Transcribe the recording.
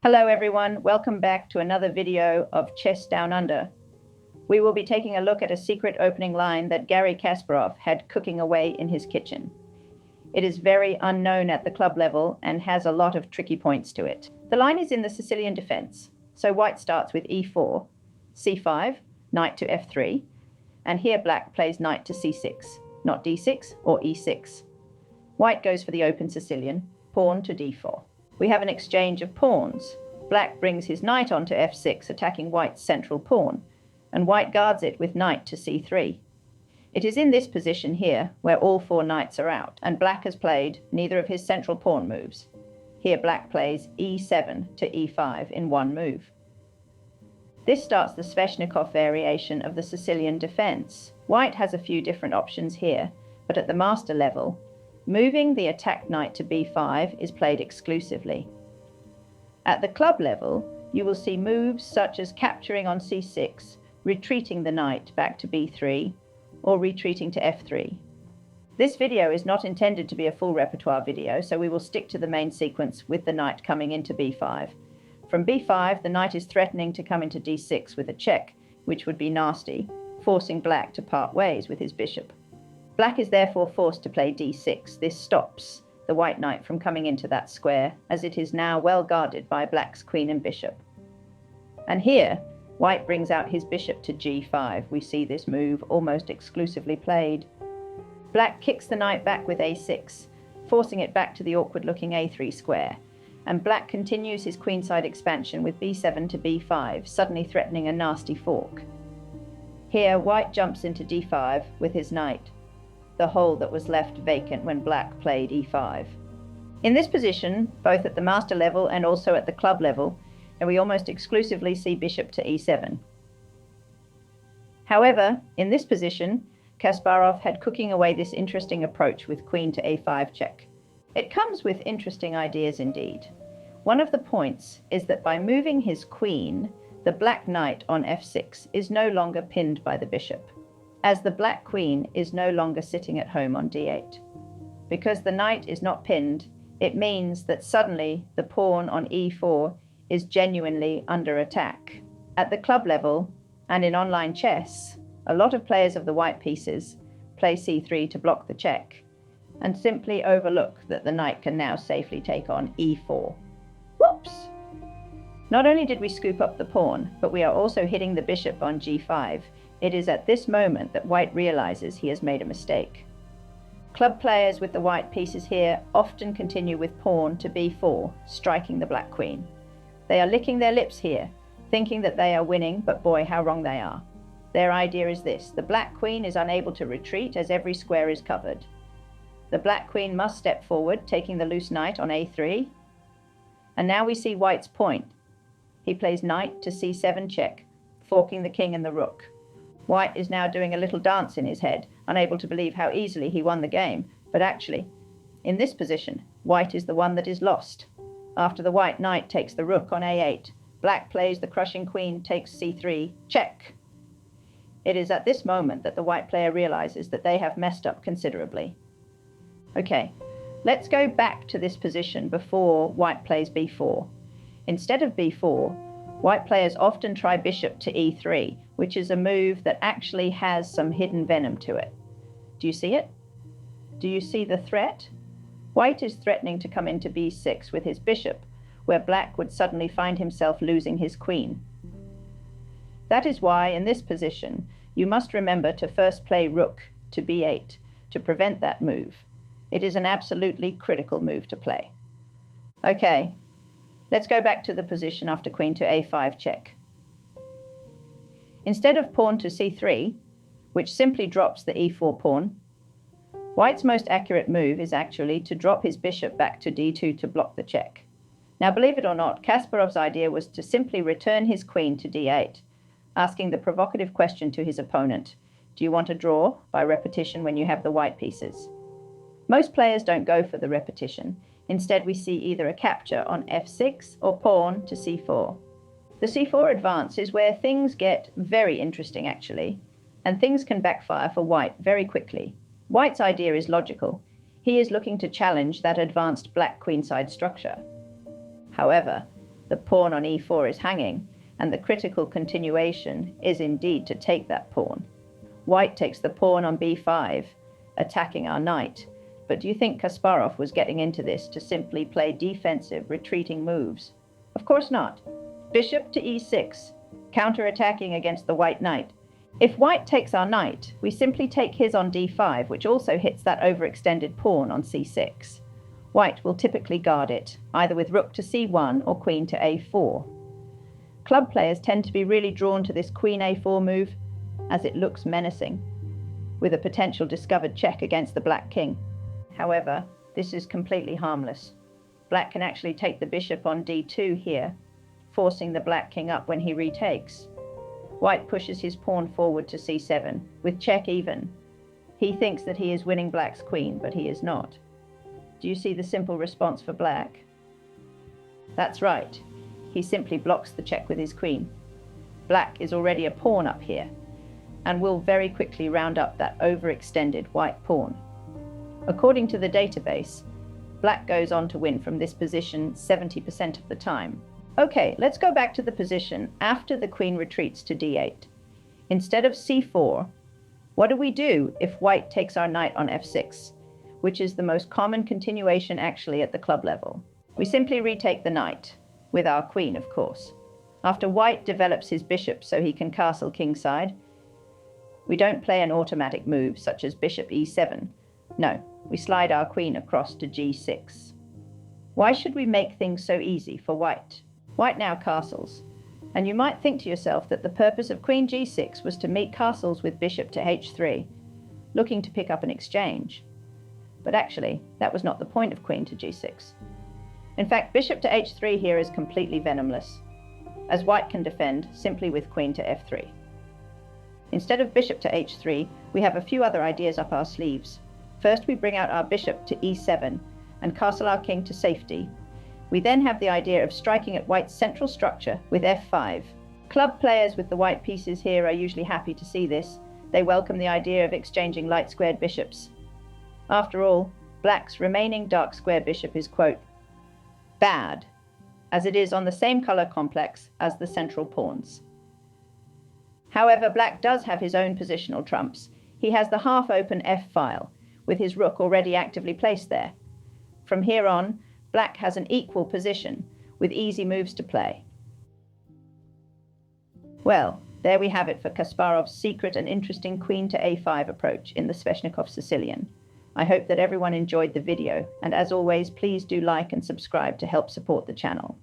Hello everyone, welcome back to another video of Chess Down Under. We will be taking a look at a secret opening line that Garry Kasparov had cooking away in his kitchen. It is very unknown at the club level and has a lot of tricky points to it. The line is in the Sicilian Defense, so white starts with e4, c5, knight to f3, and here black plays knight to c6, not d6 or e6. White goes for the open Sicilian, pawn to d4. We have an exchange of pawns. Black brings his knight onto f6, attacking white's central pawn, and white guards it with knight to c3. It is in this position here where all four knights are out, and black has played neither of his central pawn moves. Here black plays e7 to e5 in one move. This starts the Sveshnikov variation of the Sicilian Defense. White has a few different options here, but at the master level, moving the attacked knight to b5 is played exclusively. At the club level, you will see moves such as capturing on c6, retreating the knight back to b3, or retreating to f3. This video is not intended to be a full repertoire video, so we will stick to the main sequence with the knight coming into b5. From b5, the knight is threatening to come into d6 with a check, which would be nasty, forcing black to part ways with his bishop. Black is therefore forced to play d6. This stops the white knight from coming into that square, as it is now well guarded by black's queen and bishop. And here, white brings out his bishop to g5. We see this move almost exclusively played. Black kicks the knight back with a6, forcing it back to the awkward-looking a3 square. And black continues his queenside expansion with b7 to b5, suddenly threatening a nasty fork. Here, white jumps into d5 with his knight, the hole that was left vacant when black played e5. In this position, both at the master level and also at the club level, and we almost exclusively see bishop to e7. However, in this position, Kasparov had cooking away this interesting approach with queen to a5 check. It comes with interesting ideas indeed. One of the points is that by moving his queen, the black knight on f6 is no longer pinned by the bishop, as the black queen is no longer sitting at home on d8. Because the knight is not pinned, it means that suddenly the pawn on e4 is genuinely under attack. At the club level and in online chess, a lot of players of the white pieces play c3 to block the check and simply overlook that the knight can now safely take on e4. Whoops! Not only did we scoop up the pawn, but we are also hitting the bishop on g5. It is at this moment that white realizes he has made a mistake. Club players with the white pieces here often continue with pawn to b4, striking the black queen. They are licking their lips here, thinking that they are winning, but boy, how wrong they are. Their idea is this: the black queen is unable to retreat as every square is covered. The black queen must step forward, taking the loose knight on a3. And now we see white's point. He plays knight to c7 check, forking the king and the rook. White is now doing a little dance in his head, unable to believe how easily he won the game. But actually, in this position, white is the one that is lost. After the white knight takes the rook on a8, black plays the crushing queen takes c3, check. It is at this moment that the white player realizes that they have messed up considerably. Okay, let's go back to this position before white plays b4. Instead of b4, white players often try bishop to e3, which is a move that actually has some hidden venom to it. Do you see it? Do you see the threat? White is threatening to come into b6 with his bishop, where black would suddenly find himself losing his queen. That is why, in this position, you must remember to first play rook to b8 to prevent that move. It is an absolutely critical move to play. Okay, let's go back to the position after queen to a5 check. Instead of pawn to c3, which simply drops the e4 pawn, white's most accurate move is actually to drop his bishop back to d2 to block the check. Now, believe it or not, Kasparov's idea was to simply return his queen to d8, asking the provocative question to his opponent: do you want a draw by repetition when you have the white pieces? Most players don't go for the repetition. Instead, we see either a capture on f6 or pawn to c4. The c4 advance is where things get very interesting, actually, and things can backfire for white very quickly. White's idea is logical. He is looking to challenge that advanced black queenside structure. However, The pawn on e4 is hanging, and the critical continuation is indeed to take that pawn. White takes the pawn on b5, attacking our knight. But do you think Kasparov was getting into this to simply play defensive, retreating moves? Of course not. Bishop to e6, counter-attacking against the white knight. If white takes our knight, we simply take his on d5, which also hits that overextended pawn on c6. White will typically guard it, either with rook to c1 or queen to a4. Club players tend to be really drawn to this queen a4 move, as it looks menacing, with a potential discovered check against the black king. However, this is completely harmless. Black can actually take the bishop on d2 here, forcing the black king up when he retakes. White pushes his pawn forward to c7, with check even. He thinks that he is winning black's queen, but he is not. Do you see the simple response for black? That's right. He simply blocks the check with his queen. Black is already a pawn up here, and will very quickly round up that overextended white pawn. According to the database, black goes on to win from this position 70% of the time. Okay, let's go back to the position after the queen retreats to d8. Instead of c4, what do we do if white takes our knight on f6, which is the most common continuation actually at the club level? We simply retake the knight, with our queen, of course. After white develops his bishop so he can castle kingside, we don't play an automatic move such as bishop e7. No, we slide our queen across to g6. Why should we make things so easy for white? White now castles, and you might think to yourself that the purpose of queen g6 was to meet castles with bishop to h3, looking to pick up an exchange. But actually, that was not the point of queen to g6. In fact, bishop to h3 here is completely venomless, as white can defend simply with queen to f3. Instead of bishop to h3, we have a few other ideas up our sleeves. First, we bring out our bishop to e7 and castle our king to safety. We then have the idea of striking at white's central structure with f5. Club players with the white pieces here are usually happy to see this. They welcome the idea of exchanging light squared bishops. After all, black's remaining dark square bishop is, quote, bad, as it is on the same color complex as the central pawns. However, black does have his own positional trumps. He has the half-open f-file, with his rook already actively placed there. From here on, black has an equal position, with easy moves to play. Well, there we have it for Kasparov's secret and interesting queen to a5 approach in the Sveshnikov Sicilian. I hope that everyone enjoyed the video, and as always, please do like and subscribe to help support the channel.